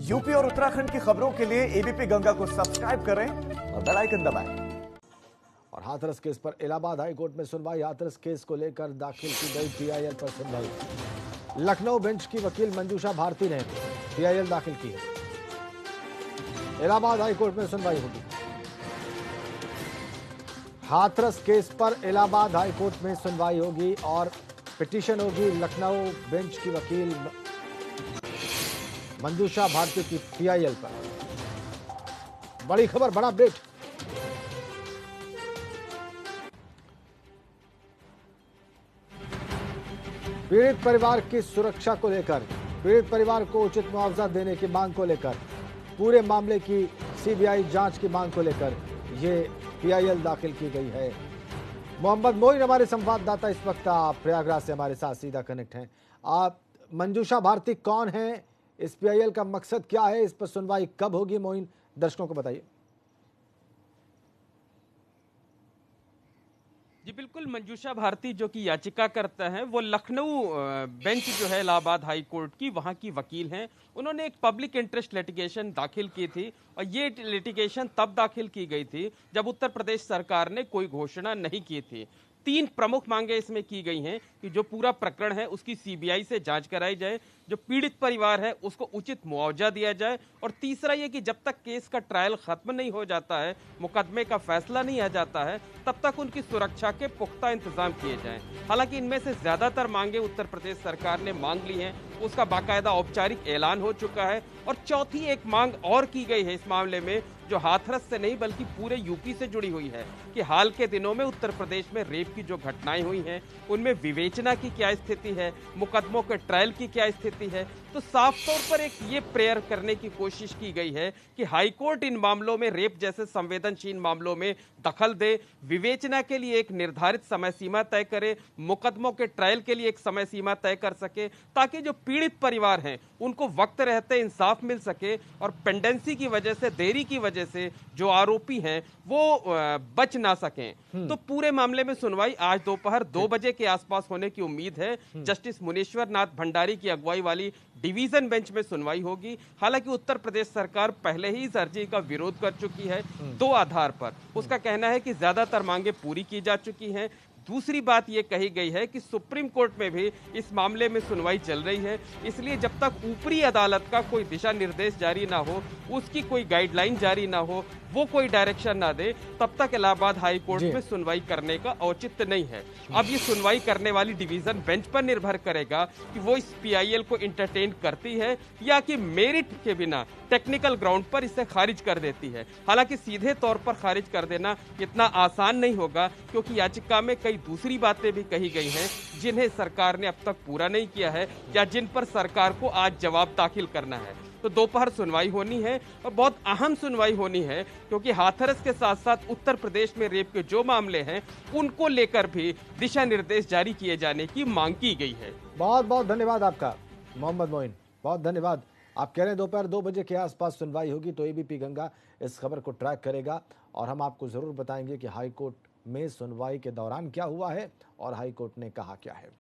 UP और उत्तराखंड की खबरों के लिए एबीपी गंगा को सब्सक्राइब करें और बेल आइकन दबाएं। और हाथरस केस पर इलाहाबाद हाई कोर्ट में सुनवाई। हाथरस केस को लेकर दाखिल की गई पीआईएल पर सुनवाई। लखनऊ बेंच की वकील मंजूषा भारती ने पीआईएल दाखिल की है। इलाहाबाद हाई कोर्ट में सुनवाई होगी। हाथरस केस पर इलाहाबाद हाई कोर्ट में सुनवाई होगी और पिटीशन होगी लखनऊ बेंच की वकील मंजूषा भारती की पीआईएल पर। बड़ी खबर, बड़ा अपडेट। पीड़ित परिवार की सुरक्षा को लेकर, पीड़ित परिवार को उचित मुआवजा देने की मांग को लेकर, पूरे मामले की सीबीआई जांच की मांग को लेकर यह पीआईएल दाखिल की गई है। मोहम्मद मोइन हमारे संवाददाता इस वक्त प्रयागराज से हमारे साथ सीधा कनेक्ट हैं। आप मंजूषा भारती कौन है, इस पीआईएल का मकसद क्या है, इस पर सुनवाई कब होगी, मोइन दर्शकों को बताइए। जी बिल्कुल, मंजूषा भारती जो कि याचिका करता है वो लखनऊ बेंच जो है इलाहाबाद हाई कोर्ट की, वहां की वकील हैं। उन्होंने एक पब्लिक इंटरेस्ट लिटिगेशन दाखिल की थी और ये लिटिगेशन तब दाखिल की गई थी जब उत्तर प्रदेश सरकार ने कोई घोषणा नहीं की थी। तीन प्रमुख मांगे इसमें की गई हैं कि जो पूरा प्रकरण है उसकी सीबीआई से जांच कराई जाए, जो पीड़ित परिवार है उसको उचित मुआवजा दिया जाए, और तीसरा ये कि जब तक केस का ट्रायल खत्म नहीं हो जाता है, मुकदमे का फैसला नहीं आ जाता है, तब तक उनकी सुरक्षा के पुख्ता इंतजाम किए जाएं। हालांकि इनमें से ज्यादातर मांगे उत्तर प्रदेश सरकार ने मांग ली हैं, उसका बाकायदा औपचारिक ऐलान हो चुका है। और चौथी एक मांग और की गई है इस मामले में, जो हाथरस से नहीं बल्कि पूरे यूपी से जुड़ी हुई है, कि हाल के दिनों में उत्तर प्रदेश में रेप की जो घटनाएं हुई हैं उनमें विवेचना की क्या स्थिति है, मुकदमों के ट्रायल की क्या स्थिति है। तो साफ तौर पर एक ये प्रेयर करने की कोशिश की गई है कि हाईकोर्ट इन मामलों में, रेप जैसे संवेदनशील मामलों में दखल दे, विवेचना के लिए एक निर्धारित समय सीमा तय करे, मुकदमों के ट्रायल के लिए एक समय सीमा तय कर सके, ताकि जो पीड़ित परिवार हैं उनको वक्त रहते इंसाफ मिल सके और पेंडेंसी की वजह से, देरी की वजह से जो आरोपी हैं वो बच ना सकें। तो पूरे मामले में सुनवाई आज दोपहर 2 बजे के आसपास होने की उम्मीद है। जस्टिस मुनीश्वर नाथ भंडारी की अगुवाई वाली डिवीजन बेंच में सुनवाई होगी। हालांकि उत्तर प्रदेश सरकार पहले ही इस अर्जी का विरोध कर चुकी है 2 आधार पर। उसका कहना है कि ज्यादातर मांगे पूरी की जा चुकी हैं। दूसरी बात यह कही गई है कि सुप्रीम कोर्ट में भी इस मामले में सुनवाई चल रही है, इसलिए जब तक ऊपरी अदालत का कोई दिशा निर्देश जारी ना हो, उसकी कोई गाइडलाइन जारी ना हो, वो कोई डायरेक्शन ना दे, तब तक इलाहाबाद हाई कोर्ट में सुनवाई करने का औचित्य नहीं है। अब ये सुनवाई करने वाली डिवीजन बेंच पर निर्भर करेगा कि वो इस पीआईएल को इंटरटेन करती है या कि मेरिट के बिना टेक्निकल ग्राउंड पर इसे खारिज कर देती है। हालांकि सीधे तौर पर खारिज कर देना इतना आसान नहीं होगा, क्योंकि याचिका में कई दूसरी बातें भी कही गई हैं जिन्हें सरकार ने अब तक पूरा नहीं किया है या जिन पर सरकार को आज जवाब दाखिल करना है। तो दोपहर सुनवाई होनी है और बहुत अहम सुनवाई होनी है, क्योंकि हाथरस के साथ साथ उत्तर प्रदेश में रेप के जो मामले हैं उनको लेकर भी दिशा निर्देश जारी किए जाने की मांग की गई है। बहुत बहुत धन्यवाद आपका मोहम्मद मोइन, बहुत धन्यवाद। आप कह रहे हैं दोपहर 2 बजे के आसपास सुनवाई होगी, तो एबीपी गंगा इस खबर को ट्रैक करेगा और हम आपको जरूर बताएंगे कि हाईकोर्ट में सुनवाई के दौरान क्या हुआ है और हाईकोर्ट ने कहा क्या है।